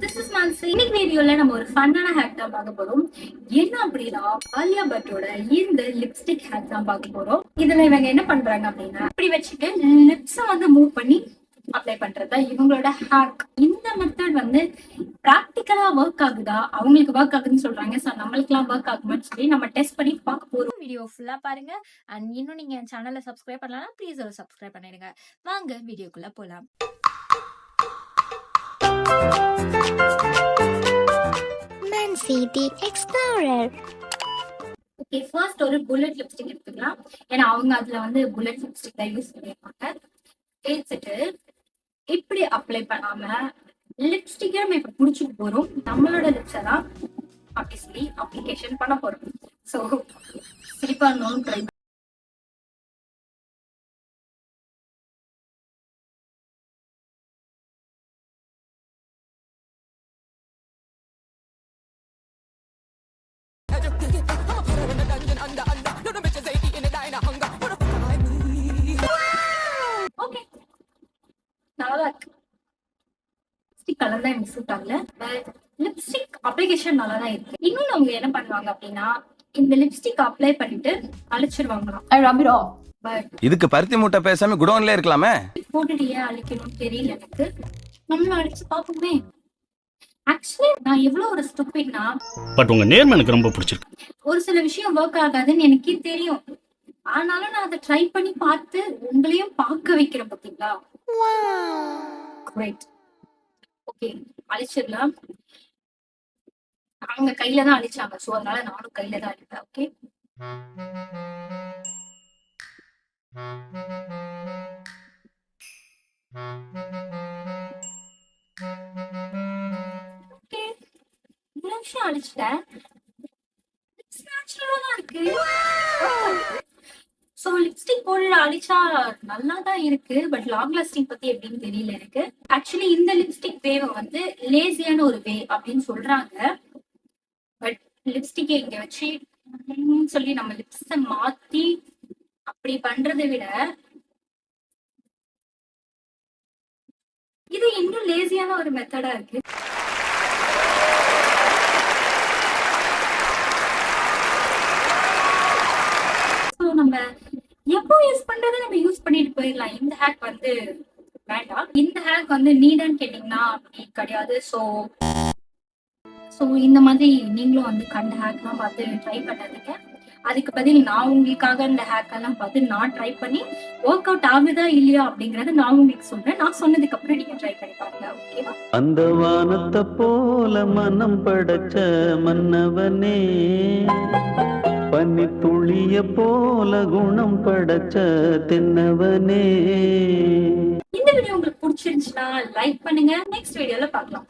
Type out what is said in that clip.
This is Nancy. இன்னைக்கு வீடியோல நம்ம ஒரு ஃபன்னான ஹேக் தான் பார்க்க போறோம். என்ன அப்படின்னா ஆலியா பட்டோட இந்த லிப்ஸ்டிக் ஹேக் தான் பார்க்க போறோம். இதுல இவங்க என்ன பண்றாங்க அப்படின்னா இப்படி வச்சுட்டு லிப்ஸை வந்து மூவ் பண்ணி அப்ளை பண்றதா இவங்களோட ஹேக். இந்த மெத்தட் வந்து பிராக்டிக்கலா ஒர்க் ஆகுதா, அவங்களுக்கு ஒர்க் ஆகுதுன்னு சொல்றாங்க. ஸோ நம்மளுக்குலாம் ஒர்க் ஆகுமான்னு சொல்லி நம்ம டெஸ்ட் பண்ணி பார்க்க போறோம். வீடியோ ஃபுல்லா பாருங்க. அண்ட் இன்னும் நீங்க என் சேனலை சப்ஸ்கிரைப் பண்ணலன்னா ப்ளீஸ் ஒரு சப்ஸ்கிரைப் பண்ணிடுங்க. வாங்க வீடியோக்குள்ள போலாம். Nancy the Explorer. Okay, first ஒரு புல்லட் லிப்ஸ்டிக் எடுத்துக்கலாம். ஏன்னா அவங்க அதுல வந்து புல்லட் லிப்ஸ்டிக் தான் யூஸ் பண்ணியிருப்பாங்க. தேய்ச்சிட்டு இப்படி அப்ளை பண்ணாம லிப்ஸ்டிக்கை நம்ம இப்ப புடிச்சுட்டு போறோம். நம்மளோட லிப்ஸை தான் ஆப்வியஸ்லி அப்ளிகேஷன் பண்ண போறோம். ஸோ சிரிப்பா இருந்தாலும் ட்ரை ஓகே, நல்லா இருக்கு. லிப்ஸ்டிக் கலர் தான் எனக்கு சூட் ஆகல. லிப்ஸ்டிக் அப்ளிகேஷன் நல்லா தான் இருக்கு. இன்னும் அவங்க என்ன பண்ணுவாங்க அப்படின்னா இந்த லிப்ஸ்டிக் அப்ளை பண்ணிட்டு அழிச்சிருவாங்களாம். பட் இதுக்கு பருத்தி மூட்டை பேசாம குடோன்ல இருக்கலாமே. போட்டுட்டு ஏன் அழிக்கணும்னு தெரியல எனக்கு. நம்மளும் அழிச்சு பார்ப்போமே. ஆக்சுவலி நான் எவ்வளவு ஒரு ஸ்டூபிட்னா, பட் உங்க நேர்மை எனக்கு ரொம்ப பிடிச்சிருக்கு. ஒரு சில விஷயம் ஒர்க் ஆகாதுன்னு எனக்கே தெரியும். ஆனாலும் நான் அதை ட்ரை பண்ணி பார்த்து உங்களையும் பார்க்க வைக்கிறேன். பாத்தீங்களா? கிரேட். ஓகே, அழிச்சிடலாம். அவங்க கையில தான் அழிச்சாங்க, சோ அதனால நானும் கையில தான் அழிப்பேன். ஓகே, ஓகே, இந்த விஷயம் அழிச்சிட்டேன். நேச்சுரலா தான் இருக்கு. சோ லிப்ஸ்டிக் போட்டு அழிச்சா நல்லா தான் இருக்கு. பட் லாங் லாஸ்டிங் பத்தி எப்படின்னு தெரியல எனக்கு. ஆக்சுவலி இந்த லிப்ஸ்டிக் வேவை வந்து லேசியான ஒரு வே அப்படின்னு சொல்றாங்க. பட் லிப்ஸ்டிக்கை இங்க வச்சு சொல்லி நம்ம லிப்ஸ மாத்தி அப்படி பண்றதை விட இது இன்னும் லேசியான ஒரு மெத்தடா இருக்கு. நம்ம எப்போ யூஸ் பண்றதை நம்ம யூஸ் பண்ணிட்டு போயிடலாம். இந்த ஹேக் வந்து வேண்டாம். இந்த ஹேக் வந்து நீடான்னு கேட்டீங்கன்னா அப்படி கிடையாது. ஸோ இந்த மாதிரி நீங்களும் வந்து கண்ட ஹேக்லாம் பார்த்து ட்ரை பண்ணாதீங்க. அதுக்கு பதில் நான் உங்களுக்காக இந்த ஹேக் எல்லாம் பார்த்து நான் ட்ரை பண்ணி ஒர்க் அவுட் ஆகுதா இல்லையா அப்படிங்கறத நான் உங்களுக்கு சொல்றேன். நான் சொன்னதுக்கு அப்புறம் நீங்க ட்ரை பண்ணி பாருங்க. ஓகேவா? அந்த வானத்தை போல மனம் படைச்ச மன்னவனே, பனி துளிய போல குணம் படைச்ச தென்னவனே. இந்த வீடியோ உங்களுக்கு பிடிச்சிருந்துச்சுன்னா லைக் பண்ணுங்க. நெக்ஸ்ட் வீடியோல பார்க்கலாம்.